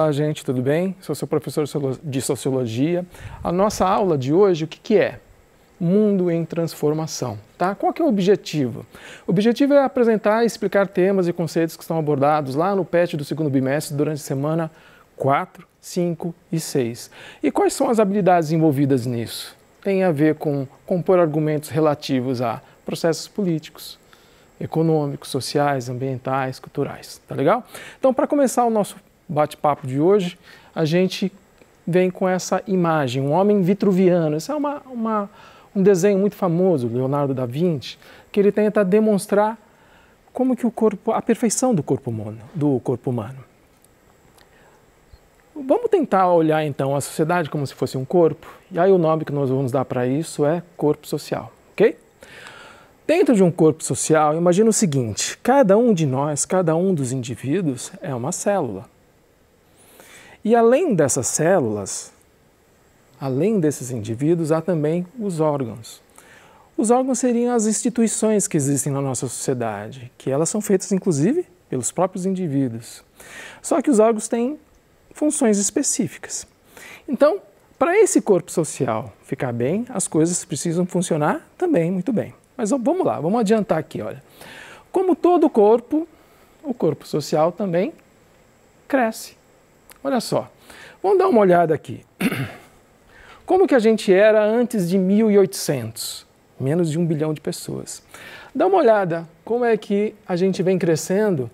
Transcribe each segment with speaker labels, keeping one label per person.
Speaker 1: Olá, gente, tudo bem? Sou seu professor de Sociologia. A nossa aula de hoje, o que é? Mundo em transformação, tá? Qual que é o objetivo? O objetivo é apresentar e explicar temas e conceitos que estão abordados lá no PET do segundo bimestre durante a semana 4, 5 e 6. E quais são as habilidades envolvidas nisso? Tem a ver com compor argumentos relativos a processos políticos, econômicos, sociais, ambientais, culturais, tá legal? Então, para começar o nosso bate-papo de hoje, a gente vem com essa imagem, um homem vitruviano. Esse é um desenho muito famoso, Leonardo da Vinci, que ele tenta demonstrar como que a perfeição do corpo humano. Vamos tentar olhar então a sociedade como se fosse um corpo, e aí o nome que nós vamos dar para isso é corpo social, ok? Dentro de um corpo social, imagina o seguinte: cada um de nós, cada um dos indivíduos é uma célula. E além dessas células, além desses indivíduos, há também os órgãos. Os órgãos seriam as instituições que existem na nossa sociedade, que elas são feitas inclusive pelos próprios indivíduos. Só que os órgãos têm funções específicas. Então, para esse corpo social ficar bem, as coisas precisam funcionar também muito bem. Mas vamos lá, vamos adiantar aqui, olha. Como todo corpo, o corpo social também cresce. Olha só, vamos dar uma olhada aqui. Como que a gente era antes de 1800? Menos de 1 bilhão de pessoas. Dá uma olhada como é que a gente vem crescendo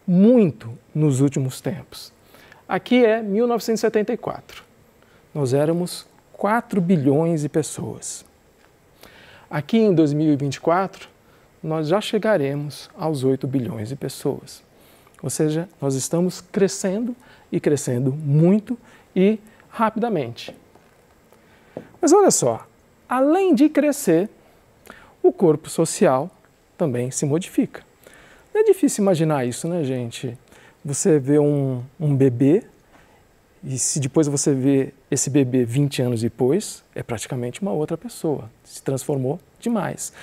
Speaker 1: muito nos últimos tempos. Aqui é 1974. Nós éramos 4 bilhões de pessoas. Aqui em 2024, nós já chegaremos aos 8 bilhões de pessoas. Ou seja, nós estamos crescendo e crescendo muito e rapidamente. Mas olha só, além de crescer, o corpo social também se modifica. Não é difícil imaginar isso, né, gente? Você vê um bebê e se depois você vê esse bebê 20 anos depois, é praticamente uma outra pessoa. Se transformou demais.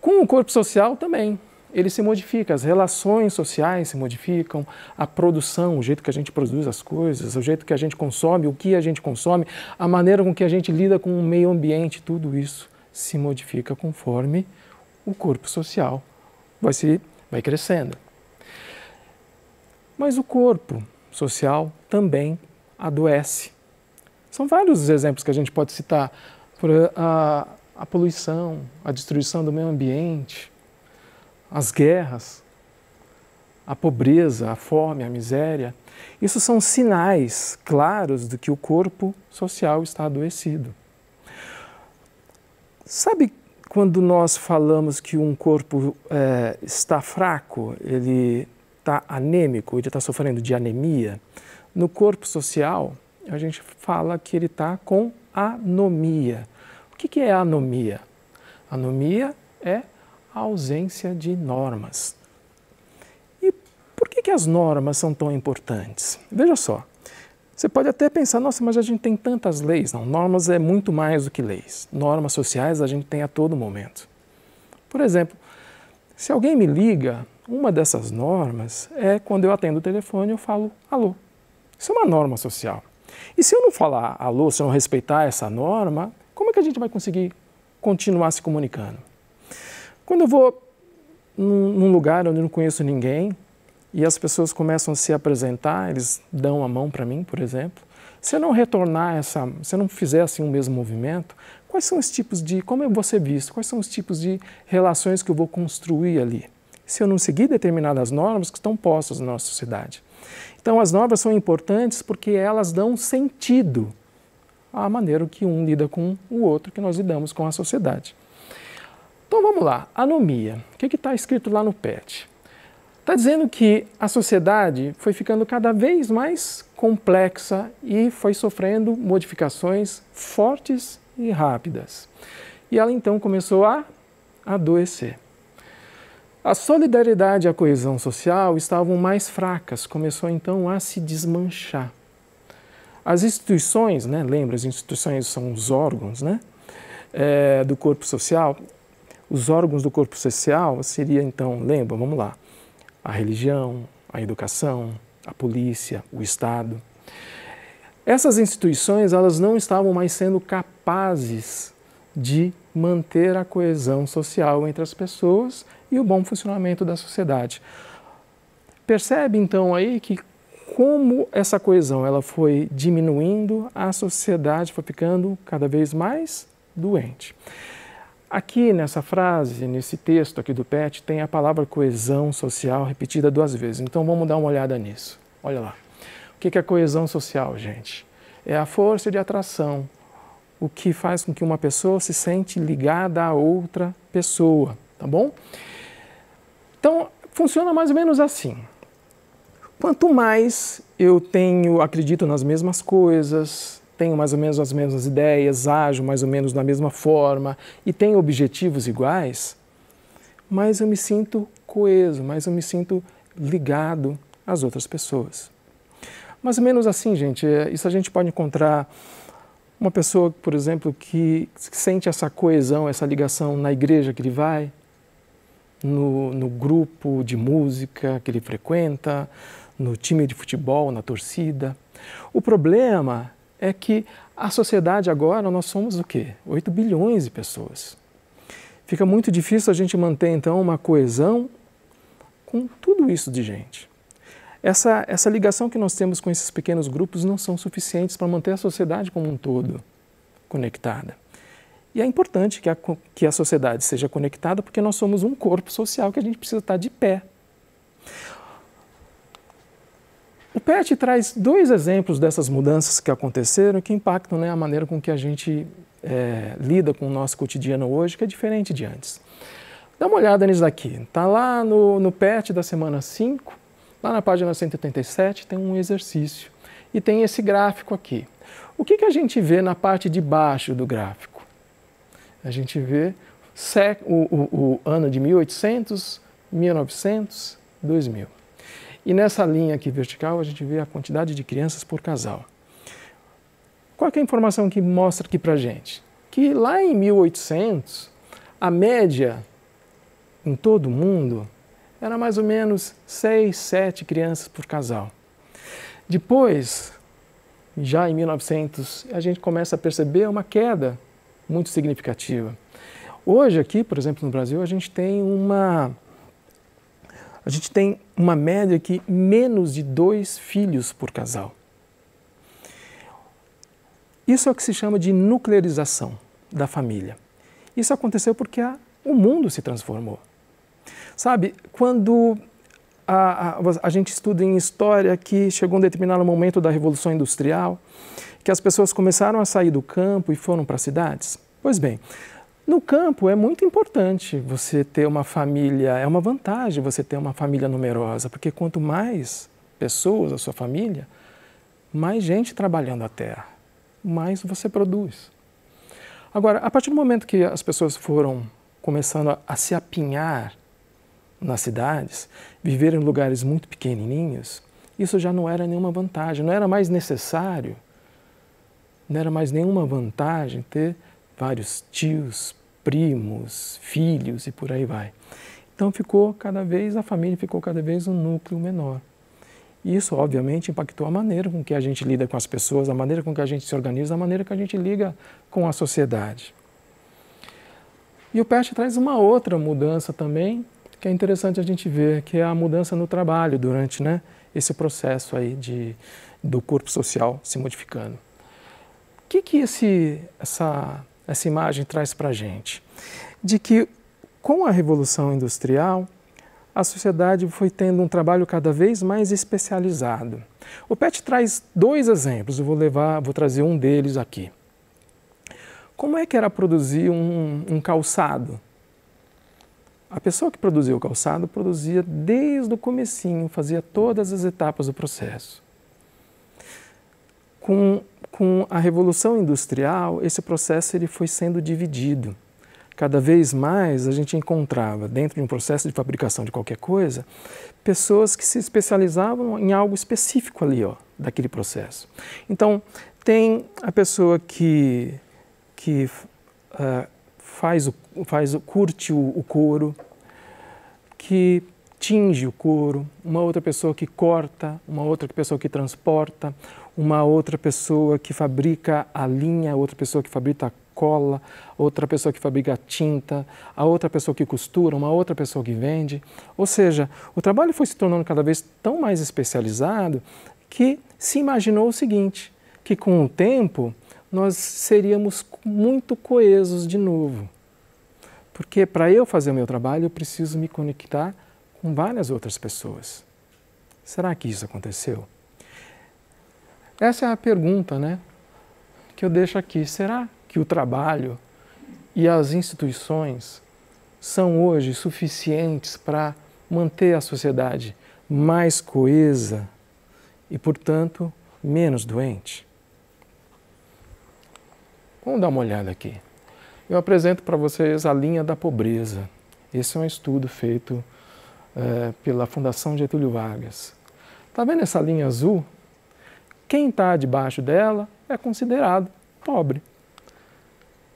Speaker 1: Com o corpo social também. Ele se modifica, as relações sociais se modificam, a produção, o jeito que a gente produz as coisas, o jeito que a gente consome, o que a gente consome, a maneira com que a gente lida com o meio ambiente, tudo isso se modifica conforme o corpo social vai crescendo. Mas o corpo social também adoece. São vários os exemplos que a gente pode citar. A poluição, a destruição do meio ambiente, as guerras, a pobreza, a fome, a miséria. Isso são sinais claros de que o corpo social está adoecido. Sabe quando nós falamos que um corpo está fraco, ele está anêmico, ele está sofrendo de anemia? No corpo social, a gente fala que ele está com anomia. O que é anomia? Anomia é a ausência de normas. E por que as normas são tão importantes? Veja só, você pode até pensar, nossa, mas a gente tem tantas leis. Não, normas é muito mais do que leis. Normas sociais a gente tem a todo momento. Por exemplo, se alguém me liga, uma dessas normas é quando eu atendo o telefone eu falo alô. Isso é uma norma social. E se eu não falar alô, se eu não respeitar essa norma, como é que a gente vai conseguir continuar se comunicando? Quando eu vou num lugar onde eu não conheço ninguém e as pessoas começam a se apresentar, eles dão a mão para mim, por exemplo, se eu não retornar se eu não fizer assim o mesmo movimento, quais são os tipos como eu vou ser visto? Quais são os tipos de relações que eu vou construir ali? Se eu não seguir determinadas normas que estão postas na nossa sociedade. Então, as normas são importantes porque elas dão sentido à maneira que um lida com o outro, que nós lidamos com a sociedade. Então, vamos lá. Anomia. O que está escrito lá no PET? Está dizendo que a sociedade foi ficando cada vez mais complexa e foi sofrendo modificações fortes e rápidas. E ela, então, começou a adoecer. A solidariedade e a coesão social estavam mais fracas, começou então a se desmanchar. As instituições, lembra, as instituições são os órgãos do corpo social. Os órgãos do corpo social seria então, vamos lá, a religião, a educação, a polícia, o Estado. Essas instituições, elas não estavam mais sendo capazes de manter a coesão social entre as pessoas e o bom funcionamento da sociedade. Percebe então aí que como essa coesão ela foi diminuindo, a sociedade foi ficando cada vez mais doente. Aqui nessa frase, nesse texto aqui do Pet, tem a palavra coesão social repetida 2 vezes. Então vamos dar uma olhada nisso. Olha lá. O que é coesão social, gente? É a força de atração, o que faz com que uma pessoa se sente ligada a outra pessoa, tá bom? Então, funciona mais ou menos assim. Quanto mais eu acredito nas mesmas coisas, tenho mais ou menos as mesmas ideias, ajo mais ou menos da mesma forma e tenho objetivos iguais, mais eu me sinto coeso, mais eu me sinto ligado às outras pessoas. Mais ou menos assim, gente, isso a gente pode encontrar uma pessoa, por exemplo, que sente essa coesão, essa ligação na igreja que ele vai, no grupo de música que ele frequenta, no time de futebol, na torcida. O problema é que a sociedade agora, nós somos o quê? 8 bilhões de pessoas. Fica muito difícil a gente manter, então, uma coesão com tudo isso de gente. Essa ligação que nós temos com esses pequenos grupos não são suficientes para manter a sociedade como um todo conectada. E é importante que a sociedade seja conectada porque nós somos um corpo social que a gente precisa estar de pé. O Pet traz 2 exemplos dessas mudanças que aconteceram que impactam, né, a maneira com que a gente lida com o nosso cotidiano hoje, que é diferente de antes. Dá uma olhada nisso daqui. Está lá no Pet da semana 5, lá na página 187, tem um exercício. E tem esse gráfico aqui. O que a gente vê na parte de baixo do gráfico? A gente vê o ano de 1800, 1900, 2000. E nessa linha aqui vertical a gente vê a quantidade de crianças por casal. Qual é a informação que mostra aqui pra gente? Que lá em 1800, a média em todo o mundo era mais ou menos 6, 7 crianças por casal. Depois, já em 1900, a gente começa a perceber uma queda muito significativa. Hoje aqui, por exemplo, no Brasil, a gente tem uma média que menos de 2 filhos por casal. Isso é o que se chama de nuclearização da família. Isso aconteceu porque o mundo se transformou. Sabe, quando a gente estuda em história que chegou um determinado momento da Revolução Industrial, que as pessoas começaram a sair do campo e foram para as cidades. Pois bem, no campo é muito importante você ter uma família, é uma vantagem você ter uma família numerosa, porque quanto mais pessoas a sua família, mais gente trabalhando a terra, mais você produz. Agora, a partir do momento que as pessoas foram começando a se apinhar nas cidades, viver em lugares muito pequenininhos, isso já não era nenhuma vantagem, não era mais necessário, não era mais nenhuma vantagem ter vários tios, primos, filhos e por aí vai. Então a família ficou cada vez um núcleo menor. E isso, obviamente, impactou a maneira com que a gente lida com as pessoas, a maneira com que a gente se organiza, a maneira que a gente liga com a sociedade. E o Pet traz uma outra mudança também, que é interessante a gente ver, que é a mudança no trabalho durante, né, esse processo aí do corpo social se modificando. O que essa imagem traz para a gente? De que com a Revolução Industrial, a sociedade foi tendo um trabalho cada vez mais especializado. O Pet traz 2 exemplos, eu vou trazer um deles aqui. Como é que era produzir um calçado? A pessoa que produzia o calçado produzia desde o comecinho, fazia todas as etapas do processo. Com a Revolução Industrial, esse processo ele foi sendo dividido. Cada vez mais a gente encontrava, dentro de um processo de fabricação de qualquer coisa, pessoas que se especializavam em algo específico ali, daquele processo. Então, tem a pessoa que curte o couro, que tinge o couro, uma outra pessoa que corta, uma outra pessoa que transporta, uma outra pessoa que fabrica a linha, outra pessoa que fabrica a cola, outra pessoa que fabrica a tinta, a outra pessoa que costura, uma outra pessoa que vende. Ou seja, o trabalho foi se tornando cada vez tão mais especializado que se imaginou o seguinte, que com o tempo nós seríamos muito coesos de novo. Porque para eu fazer o meu trabalho eu preciso me conectar com várias outras pessoas. Será que isso aconteceu? Essa é a pergunta, né, que eu deixo aqui. Será que o trabalho e as instituições são hoje suficientes para manter a sociedade mais coesa e, portanto, menos doente? Vamos dar uma olhada aqui. Eu apresento para vocês a linha da pobreza. Esse é um estudo feito pela Fundação Getúlio Vargas. Está vendo essa linha azul? Quem está debaixo dela é considerado pobre.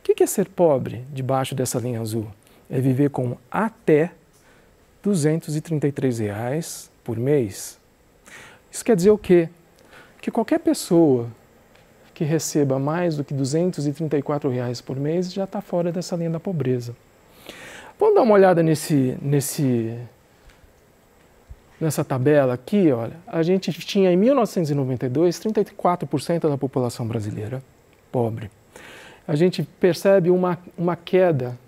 Speaker 1: O que é ser pobre debaixo dessa linha azul? É viver com até R$ 233 por mês. Isso quer dizer o quê? Que qualquer pessoa que receba mais do que R$ 234 por mês já está fora dessa linha da pobreza. Vamos dar uma olhada nessa tabela aqui, olha. A gente tinha em 1992 34% da população brasileira pobre. A gente percebe uma queda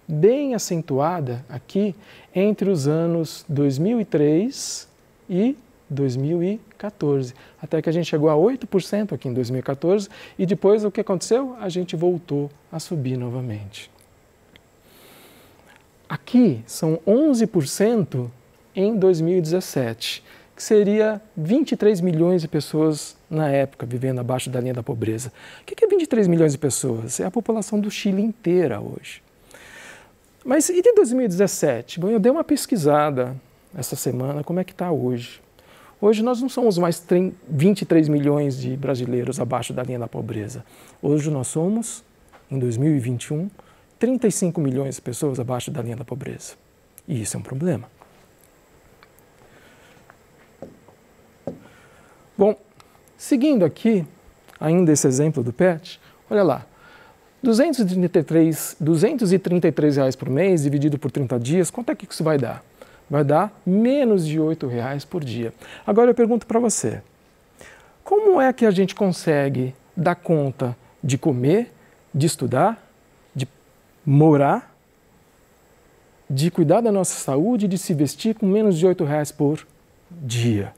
Speaker 1: bem acentuada aqui entre os anos 2003 e 2014, até que a gente chegou a 8% aqui em 2014 e depois o que aconteceu? A gente voltou a subir novamente. Aqui são 11% em 2017, que seria 23 milhões de pessoas na época vivendo abaixo da linha da pobreza. O que é 23 milhões de pessoas? É a população do Chile inteira hoje. Mas e de 2017? Bom, eu dei uma pesquisada essa semana, como é que está hoje? Hoje nós não somos mais 23 milhões de brasileiros abaixo da linha da pobreza. Hoje nós somos, em 2021, 35 milhões de pessoas abaixo da linha da pobreza. E isso é um problema. Bom, seguindo aqui, ainda esse exemplo do PET, olha lá, R$ 233 por mês dividido por 30 dias, quanto é que isso vai dar? Vai dar menos de R$ 8 por dia. Agora eu pergunto para você, como é que a gente consegue dar conta de comer, de estudar, de morar, de cuidar da nossa saúde, de se vestir com menos de R$ 8 por dia?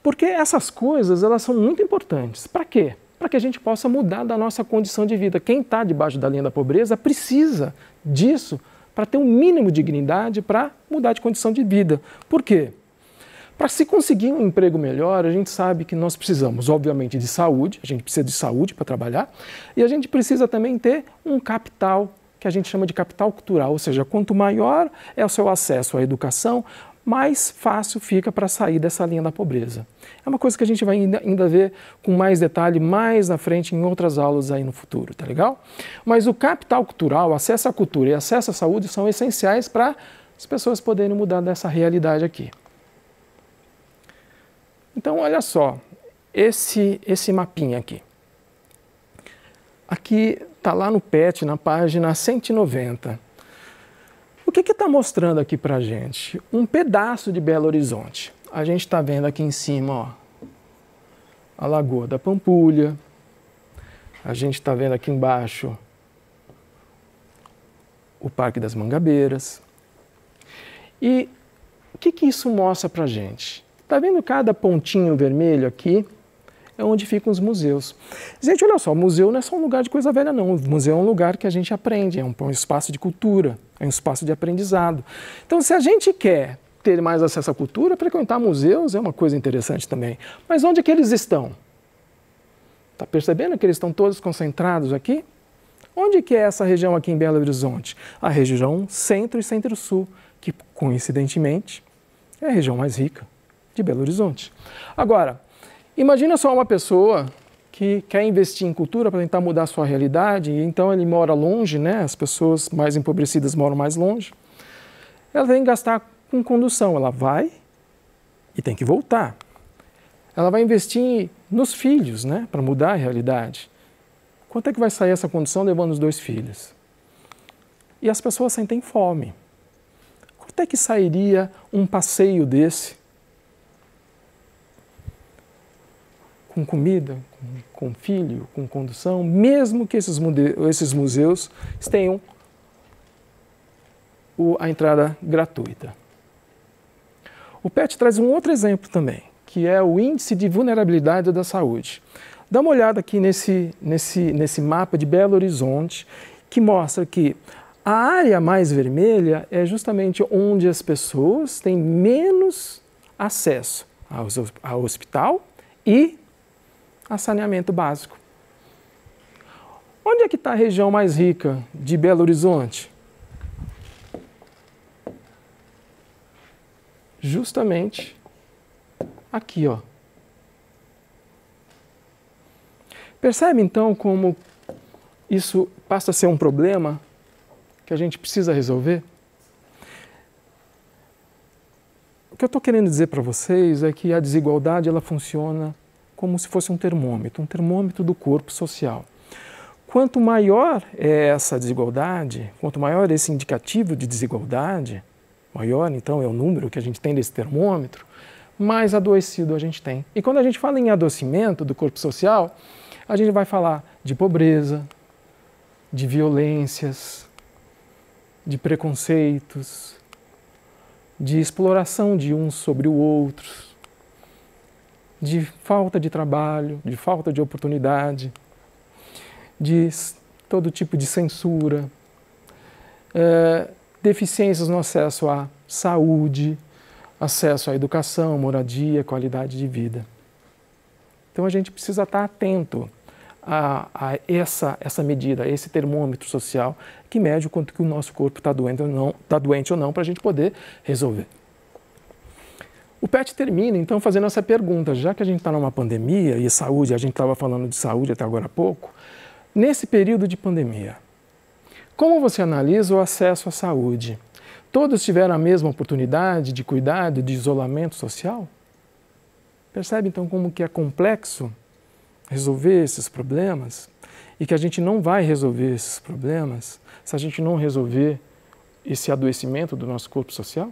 Speaker 1: Porque essas coisas, elas são muito importantes. Para quê? Para que a gente possa mudar da nossa condição de vida. Quem está debaixo da linha da pobreza precisa disso para ter um mínimo de dignidade para mudar de condição de vida. Por quê? Para se conseguir um emprego melhor, a gente sabe que nós precisamos, obviamente, de saúde, a gente precisa de saúde para trabalhar, e a gente precisa também ter um capital, que a gente chama de capital cultural, ou seja, quanto maior é o seu acesso à educação, mais fácil fica para sair dessa linha da pobreza. É uma coisa que a gente vai ainda ver com mais detalhe mais na frente em outras aulas aí no futuro, tá legal? Mas o capital cultural, acesso à cultura e acesso à saúde são essenciais para as pessoas poderem mudar dessa realidade aqui. Então, olha só, esse mapinha aqui. Aqui está lá no PET, na página 190. O que está mostrando aqui para a gente? Um pedaço de Belo Horizonte. A gente está vendo aqui em cima, ó, a Lagoa da Pampulha. A gente está vendo aqui embaixo o Parque das Mangabeiras. E o que isso mostra para a gente? Está vendo cada pontinho vermelho aqui? É onde ficam os museus. Gente, olha só, o museu não é só um lugar de coisa velha, não. O museu é um lugar que a gente aprende, é um espaço de cultura, é um espaço de aprendizado. Então, se a gente quer ter mais acesso à cultura, frequentar museus é uma coisa interessante também. Mas onde é que eles estão? Está percebendo que eles estão todos concentrados aqui? Onde que é essa região aqui em Belo Horizonte? A região centro e centro-sul, que coincidentemente é a região mais rica de Belo Horizonte. Agora, imagina só uma pessoa que quer investir em cultura para tentar mudar a sua realidade, e então ele mora longe, né? As pessoas mais empobrecidas moram mais longe. Ela tem que gastar com condução, ela vai e tem que voltar. Ela vai investir nos filhos, né, para mudar a realidade. Quanto é que vai sair essa condução levando os 2 filhos? E as pessoas sentem fome. Quanto é que sairia um passeio desse? Com comida, com filho, com condução, mesmo que esses museus tenham a entrada gratuita. O PET traz um outro exemplo também, que é o índice de vulnerabilidade da saúde. Dá uma olhada aqui nesse mapa de Belo Horizonte, que mostra que a área mais vermelha é justamente onde as pessoas têm menos acesso ao hospital e a saneamento básico. Onde é que está a região mais rica de Belo Horizonte? Justamente aqui, ó. Percebe então como isso passa a ser um problema que a gente precisa resolver? O que eu estou querendo dizer para vocês é que a desigualdade ela funciona como se fosse um termômetro do corpo social. Quanto maior é essa desigualdade, quanto maior esse indicativo de desigualdade, maior então é o número que a gente tem desse termômetro, mais adoecido a gente tem. E quando a gente fala em adoecimento do corpo social, a gente vai falar de pobreza, de violências, de preconceitos, de exploração de uns sobre o outro, de falta de trabalho, de falta de oportunidade, de todo tipo de censura, deficiências no acesso à saúde, acesso à educação, moradia, qualidade de vida. Então a gente precisa estar atento a essa medida, a esse termômetro social que mede o quanto que o nosso corpo está doente ou não, para a gente poder resolver. O PET termina então fazendo essa pergunta, já que a gente está numa pandemia e saúde, a gente estava falando de saúde até agora há pouco, nesse período de pandemia, como você analisa o acesso à saúde? Todos tiveram a mesma oportunidade de cuidado, de isolamento social? Percebe então como que é complexo resolver esses problemas e que a gente não vai resolver esses problemas se a gente não resolver esse adoecimento do nosso corpo social?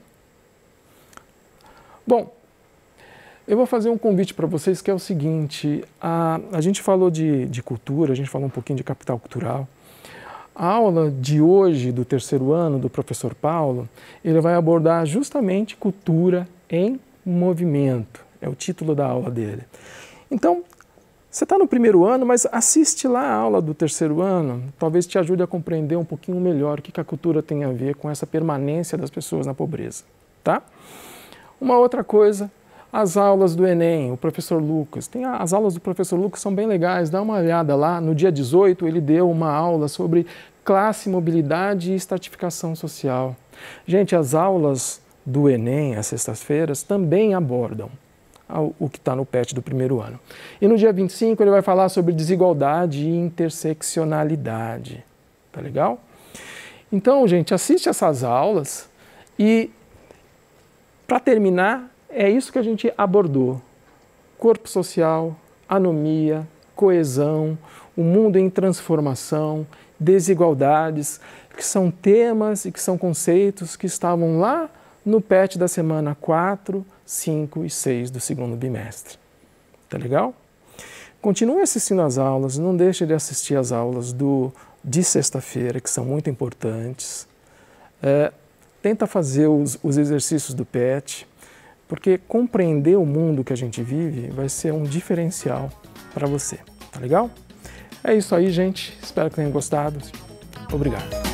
Speaker 1: Bom, eu vou fazer um convite para vocês que é o seguinte, a gente falou de cultura, a gente falou um pouquinho de capital cultural. A aula de hoje, do 3º ano, do professor Paulo, ele vai abordar justamente cultura em movimento. É o título da aula dele. Então, você está no 1º ano, mas assiste lá a aula do 3º ano, talvez te ajude a compreender um pouquinho melhor o que a cultura tem a ver com essa permanência das pessoas na pobreza, tá? Uma outra coisa, as aulas do Enem, o professor Lucas. As aulas do professor Lucas são bem legais, dá uma olhada lá. No dia 18, ele deu uma aula sobre classe, mobilidade e estratificação social. Gente, as aulas do Enem, às sextas-feiras, também abordam o que está no PET do 1º ano. E no dia 25, ele vai falar sobre desigualdade e interseccionalidade. Tá legal? Então, gente, assiste essas aulas e, para terminar, é isso que a gente abordou. Corpo social, anomia, coesão, o mundo em transformação, desigualdades, que são temas e que são conceitos que estavam lá no PET da semana 4, 5 e 6 do 2º bimestre. Tá legal? Continue assistindo às aulas, não deixe de assistir às aulas de sexta-feira, que são muito importantes. Tenta fazer os exercícios do PET, porque compreender o mundo que a gente vive vai ser um diferencial para você, tá legal? É isso aí, gente. Espero que tenham gostado. Obrigado.